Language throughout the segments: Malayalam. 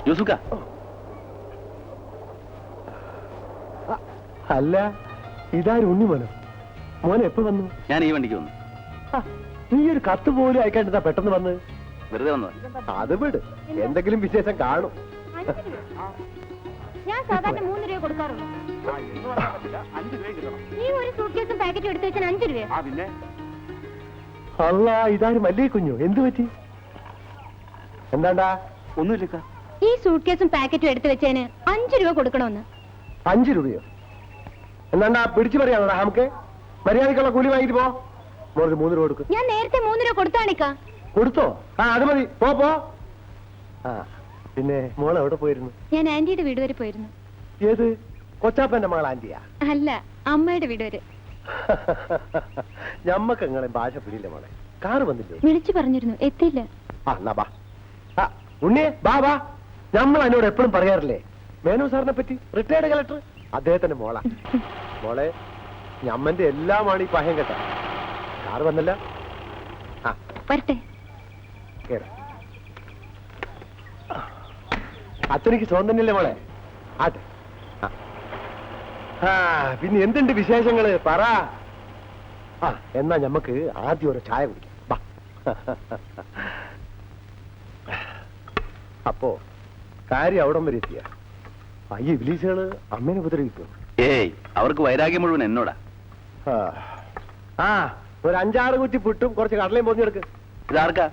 യൂസുക്ക, അല്ല ഇതാരും ഉണ്ണി മോനോ? മോനെ എപ്പോ വന്നു? ഞാൻ ഈ വണ്ടിക്ക് വന്നു. നീ ഒരു കത്ത് പോലും അയക്കാണ്ടിട്ടാ പെട്ടെന്ന് വന്ന്? വെറുതെ വന്നതാ. അത് വിട്, എന്തെങ്കിലും വിശേഷം കാണും. ഞാൻ സാധാരണ 3 രൂപ കൊടുക്കാറുള്ളൂ. നീ ഒരു സൂട്ട്കേസും പാക്കറ്റും എടുത്തു വെച്ചാൽ 5 രൂപ. പിന്നെ അല്ല, ഇതാരും മല്ലേ കുഞ്ഞു? എന്തു പറ്റി? എന്താണ്ടാ? ഒന്നുമില്ല. ഈ സൂട്ട്കേസും പാക്കറ്റും എടുത്തു വെച്ചതിന് 5 രൂപ കൊടുക്കണമെന്ന്. 5 രൂപയോ? എന്താണ്ടാ പിടിച്ചു പറയാണോ? നമുക്ക് മര്യാദക്കുള്ള കൂലി വാങ്ങിട്ട് പോ. മോൾക്ക് 3 രൂപ കൊടുക്കും. ഞാൻ നേരത്തെ 3 രൂപ കൊടുത്താണിക്കാ. കൊടുത്തോ? അത് മതി, പോ പോ. പിന്നെ മോൾ എവിടെ പോയിരുന്നു? ഞാൻ ആന്റിയുടെ വീട് വരെ പോയിരുന്നു. ഏത്? കൊച്ചാപ്പന്റെ മകൾ ആന്റിയാ? അല്ല, അമ്മയുടെ വീട് വരെ. ഞമ്മക്ക് എങ്ങനെ ഭാഷ പിടിയില്ല മോളെ. കാറ് വന്നില്ലേ? വിളിച്ചു പറഞ്ഞിരുന്നു, എത്തിയില്ല. ഉണ്ണിയെ ബാ ബാ. നമ്മൾ എന്നോട് എപ്പോഴും പറയാറില്ലേ മേനു സാറിനെ പറ്റി, റിട്ടയർഡ് കളക്ടർ, അദ്ദേഹത്തിന്റെ മോളാ. മോളെ, ഞമ്മന്റെ എല്ലാമാണ് ഈ പഹയം കേട്ട. കാറ് വന്നില്ല. വരട്ടെ. അച്ഛനിക്ക് സ്വന്തന്നില്ലേ മോളെ? ആട്ടെ. പിന്നെ എന്തുണ്ട് വിശേഷങ്ങള്? പറ. എന്നാ ഞമ്മക്ക് ആദ്യം ഒരു ചായ കുടിക്കാം. അപ്പോ കാര്യം അവിടം വരെ എത്തിയ ഈ ഇബ്ലീസുകള് അമ്മേനെ ഉപദ്രവിക്കും. ഏയ്, അവർക്ക് വൈരാഗ്യം മുഴുവൻ എന്നോടാ. ഒരു 5-6 കുറ്റി പുട്ടും കുറച്ച് കടലയും പൊതിഞ്ഞെടുക്ക്. ഇതാർക്കാ?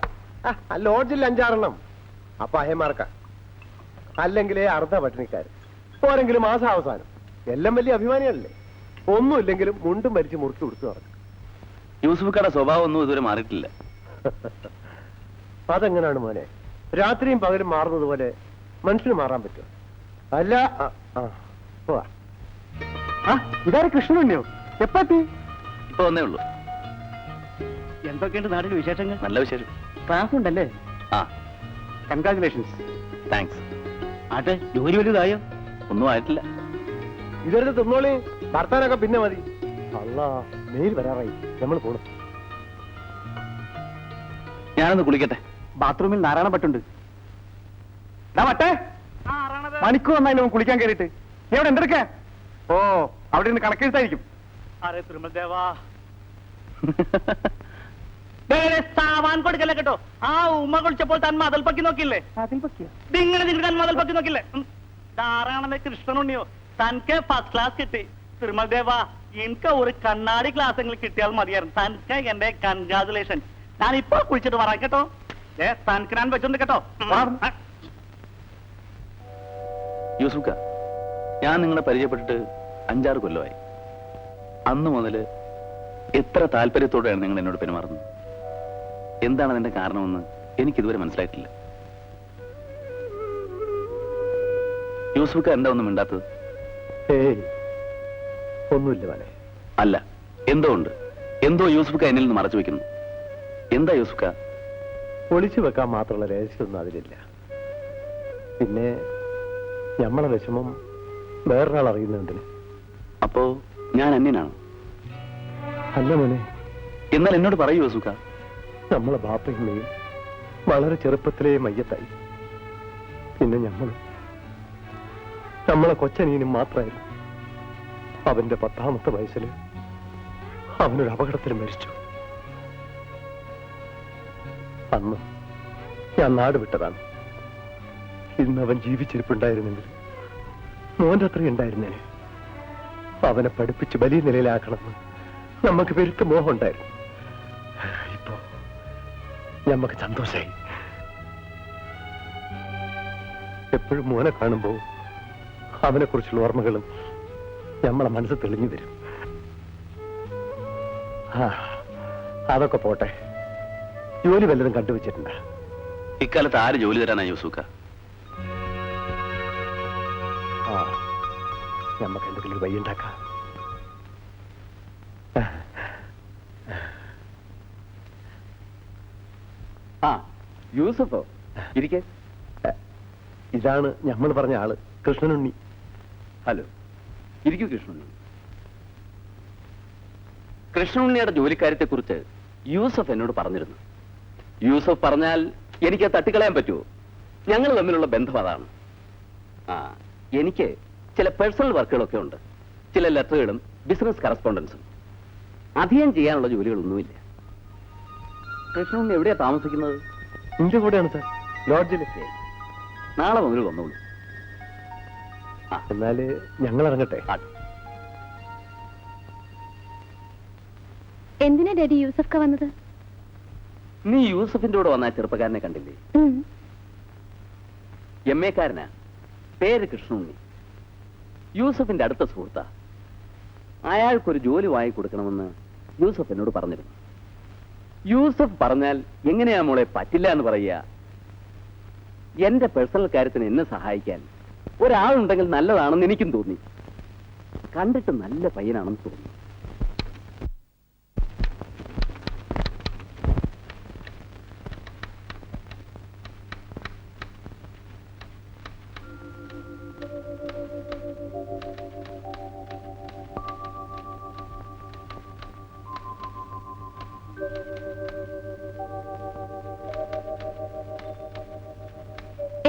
ലോഡ്ജിൽ 5-6 അപ്പൊ അഹേമാർക്കാ. അല്ലെങ്കിലേ അർദ്ധ പട്ടിണിക്കാര്, പോരെങ്കിലും മാസാവസാനം. എല്ലാം വലിയ അഭിമാനികളല്ലേ. ഒന്നുമില്ലെങ്കിലും മുണ്ടും മരിച്ച് മുറുക്കി കൊടുത്തു നടക്കും. യൂസുഫുക്കയുടെ സ്വഭാവം ഒന്നും ഇതുവരെ മാറിയിട്ടില്ല. അതെങ്ങനെയാണ് മോനെ? രാത്രിയും പകലും മാറുന്നത് മനുഷ്യന് മാറാൻ പറ്റുമോ? അല്ല. ഇതാരെ കൃഷ്ണനുണ്ണിയോ? എപ്പത്തി? ഇപ്പൊ വന്നേ ഉള്ളൂ. എന്തൊക്കെയുണ്ട് നാട്ടിലെ വിശേഷങ്ങൾ? നല്ല വിശേഷം. ക്ലാസ്സുണ്ടല്ലേ? കൺഗ്രാചുലേഷൻസ്. താങ്ക്സ്. ആട്ടെ, ജോലി വലുതായോ? ഒന്നും ആയിട്ടില്ല. ഇതെടുത്ത് തിന്നോളി, ഭർത്താനൊക്കെ പിന്നെ മതി. അല്ല, മെയിൽ വരാറായി, നമ്മൾ പോണം. ഞാനൊന്ന് കുളിക്കട്ടെ. ബാത്റൂമിൽ നാരായണ പട്ടുണ്ട്. മണിക്കൂർ വന്നാലും കുളിക്കാൻ കയറിയിട്ട് എവിടെ എന്തെടുക്ക? ഓ, അവിടെ നിന്ന് കണക്കെഴുത്തായിരിക്കും. സാവാൻ കൊടുക്കല്ലേ കേട്ടോ. ആ ഉമ്മ കുളിച്ചപ്പോൾ താൻ മതൽ പക്കി നോക്കില്ലേ? നിങ്ങൾ മതൽ പക്കി നോക്കില്ലേ? ധാരാളം കൃഷ്ണനുണ്ണിയോ, തനിക്ക് ഫസ്റ്റ് ക്ലാസ് കിട്ടി. തിരുമൽ ദേവ, എനിക്ക് ഒരു കണ്ണാടി ക്ലാസ് എങ്കിലും കിട്ടിയാൽ മതിയായിരുന്നു. തനിക്ക് എന്റെ കൺഗ്രാചുലേഷൻ. ഞാൻ ഇപ്പൊ കുളിച്ചിട്ട് പറയാം കേട്ടോ. തനിക്ക് ഞാൻ വെച്ചോണ്ട് കേട്ടോ. യൂസുഫ്ക്ക, ഞാൻ നിങ്ങളെ പരിചയപ്പെട്ടിട്ട് 5-6 കൊല്ലമായി. അന്ന് മുതൽ എത്ര താല്പര്യത്തോടെയാണ് നിങ്ങൾ എന്നോട് പെരുമാറുന്നത്. എന്താണ് അതിന്റെ കാരണമെന്ന് എനിക്കിതുവരെ മനസ്സിലായിട്ടില്ല. യൂസുഫ്ക്ക എന്താ ഒന്നും മിണ്ടാത്തത്? ഒന്നുമില്ല മോനെ. അല്ല, എന്തോ ഉണ്ട്. എന്തോ യൂസുഫ്ക്ക എന്നിൽ നിന്ന് മറച്ചു വെക്കുന്നു. എന്താ യൂസുഫ്ക്ക? ഒളിച്ചു വെക്കാൻ മാത്രമുള്ള രഹസ്യമൊന്നും അതിലില്ല. പിന്നെ നമ്മളെ വിഷമം വേറൊരാൾ അറിയുന്നതിന്. അപ്പോ ഞാൻ അന്യനാണ്? അല്ല മോനെ. എന്നാൽ എന്നോട് പറയൂ യൂസുഫ്ക്ക. നമ്മളെ ബാപ്പയും വളരെ ചെറുപ്പത്തിലേ മയ്യത്തായി. പിന്നെ നമ്മളെ കൊച്ചനിയനും മാത്രമായിരുന്നു. അവന്റെ 10ാമത്തെ വയസ്സിൽ അവനൊരു അപകടത്തിൽ മരിച്ചു. അന്ന് ഞാൻ നാട് വിട്ടതാണ്. ഇന്ന് അവൻ ജീവിച്ചിരിപ്പുണ്ടായിരുന്നെങ്കിൽ മോന്റെ അത്രയും ഉണ്ടായിരുന്നേനെ. അവനെ പഠിപ്പിച്ച് വലിയ നിലയിലാക്കണമെന്ന് നമുക്ക് പെരുത്ത മോഹം ഉണ്ടായിരുന്നു. ഇപ്പോ ഞമ്മക്ക് സന്തോഷമായി. എപ്പോഴും മോനെ കാണുമ്പോ അവനെ കുറിച്ചുള്ള ഓർമ്മകളും നമ്മളെ മനസ്സ് തെളിഞ്ഞു വരും. അതൊക്കെ പോട്ടെ. ജോലി വല്ലതും കണ്ടുവച്ചിട്ടുണ്ട? ഇക്കാലത്ത് ആര് ജോലി തരാനാ യൂസുഫ്ക്ക? നമുക്ക് എന്തെങ്കിലും വഴി ഉണ്ടാക്കാം. യൂസഫോ, ഇരിക്കെ. ഇതാണ് നമ്മൾ പറഞ്ഞ ആള്, കൃഷ്ണനുണ്ണി. ഹലോ, ഇരിക്കൂ കൃഷ്ണനുണ്ണി. കൃഷ്ണനുണ്ണിയുടെ ജോലിക്കാര്യത്തെ കുറിച്ച് യൂസഫ് എന്നോട് പറഞ്ഞിരുന്നു. യൂസഫ് പറഞ്ഞാൽ എനിക്ക് തട്ടിക്കളയാൻ പറ്റുമോ? ഞങ്ങൾ തമ്മിലുള്ള ബന്ധം അതാണ്. ആ എനിക്ക് ചില പേഴ്സണൽ വർക്കുകളൊക്കെ ഉണ്ട്. ചില ലെറ്ററുകളും ബിസിനസ് കറസ്പോണ്ടൻസും. അധികം ചെയ്യാനുള്ള ജോലികളൊന്നുമില്ല. കൃഷ്ണൻ എവിടെയാ താമസിക്കുന്നത്? എന്റെ കൂടെയാണ് സാർ, ലോഡ്ജിൽ. നാളെ മുതൽ വന്നോളൂ. എന്നാല് ഞങ്ങൾ ഇറങ്ങട്ടെ. എന്തിനാ ഡാഡി യൂസഫ്ക വന്നത്? നീ യൂസഫിന്റെ കൂടെ വന്ന ആ ചെറുപ്പക്കാരനെ കണ്ടില്ലേ? MA കാരനാ, പേര് കൃഷ്ണുണ്ണി. യൂസഫിന്റെ അടുത്ത സുഹൃത്താ. അയാൾക്കൊരു ജോലി വാങ്ങി കൊടുക്കണമെന്ന് യൂസഫ് എന്നോട് പറഞ്ഞിരുന്നു. യൂസഫ് പറഞ്ഞാൽ എങ്ങനെയാ മോളെ പറ്റില്ല എന്ന് പറയുക? എന്റെ പേഴ്സണൽ കാര്യത്തിന് എന്നെ സഹായിക്കാൻ ഒരാളുണ്ടെങ്കിൽ നല്ലതാണെന്ന് എനിക്കും തോന്നി. കണ്ടിട്ട് നല്ല പയ്യനാണെന്ന് തോന്നി.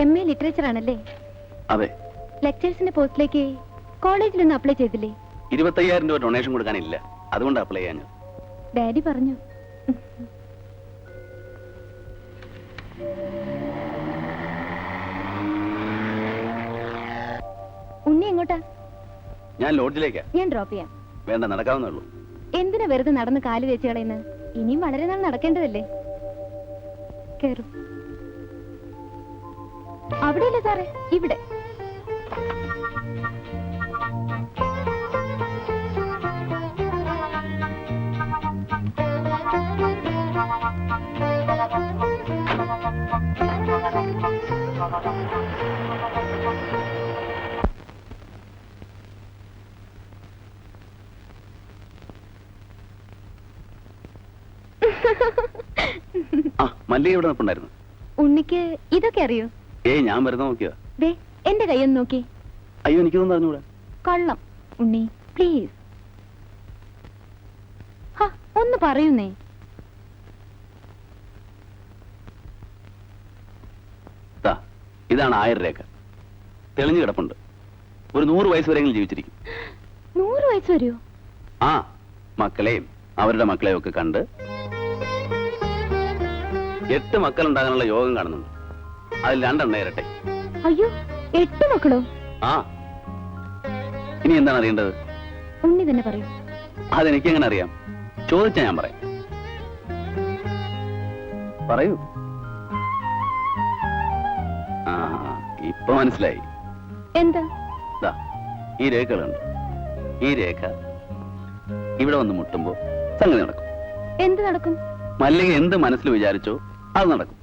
MA ലിറ്ററേച്ചർ ആണല്ലേ? അതെ. ലെക്ചേഴ്സിന്റെ പോസ്റ്റിലേക്ക് കോളേജിലൊന്നും അപ്ലൈ ചെയ്തില്ലേ? 25,000 രൂപ ഡൊണേഷൻ കൊടുക്കാനില്ല, അതുകൊണ്ട് അപ്ലൈ ചെയ്യാൻ. ഡാഡി പറഞ്ഞു. ഉണ്ണി എങ്ങോട്ടാ? ഞാൻ ലോഡ്ജിലേക്കാ. ഞാൻ ഡ്രോപ്പ് ചെയ്യാം. വേണ്ട, നടക്കാവുന്നേ ഉള്ളൂ. എന്തിനാ വെറുതെ നടന്ന് കാല് തേച്ച് കളയുന്നത്? ഇനിയും വളരെ നാൾ നടക്കേണ്ടതല്ലേ? കേറൂ. അവിടെയല്ലേ സാറേ, ഇവിടെ. ആ, മല്ലിക ഇവിടെ നിൽപ്പുണ്ടായിരുന്നു. ഉണ്ണിക്ക് ഇതൊക്കെ അറിയോ? ഞാൻ വെറുതെ നോക്കിയതാ. ദേ എന്റെ കൈയൊന്ന് നോക്കി. അയ്യോ, എനിക്കൊന്നും അറിഞ്ഞൂടാ. കള്ളം. ഉണ്ണി പ്ലീസ്, ഒന്ന് പറയുന്നേ. ഇതാണ് 1000 രേഖ. തെളിഞ്ഞു കിടപ്പുണ്ട്. ഒരു 100 വയസ്സ് വരെയെങ്കിലും ജീവിച്ചിരിക്കും. 100 വയസ്സ് വരുമോ? ആ, മക്കളെയും അവരുടെ മക്കളെയും ഒക്കെ കണ്ട് 8 മക്കളുണ്ടാകാനുള്ള യോഗം കാണുന്നുണ്ട്. അതിൽ 2 എണ്ണം ഇരട്ടെ. അയ്യോ, 8 മക്കളോ? ആ, ഇനി എന്താണ് അറിയേണ്ടത്? ഉണ്ണി തന്നെ പറയൂ. അതെനിക്കെങ്ങനെ അറിയാം? ചോദിച്ചാ ഞാൻ പറയാം. പറയൂ. ആ, ഇപ്പൊ മനസ്സിലായി. എന്താ? ദാ, ഈ രേഖകളുണ്ട്. ഈ രേഖ ഇവിടെ വന്ന് മുട്ടുമ്പോ സംഗതി നടക്കും. എന്ത് നടക്കും? മല്ലിക എന്ത് മനസ്സിൽ വിചാരിച്ചോ അത് നടക്കും.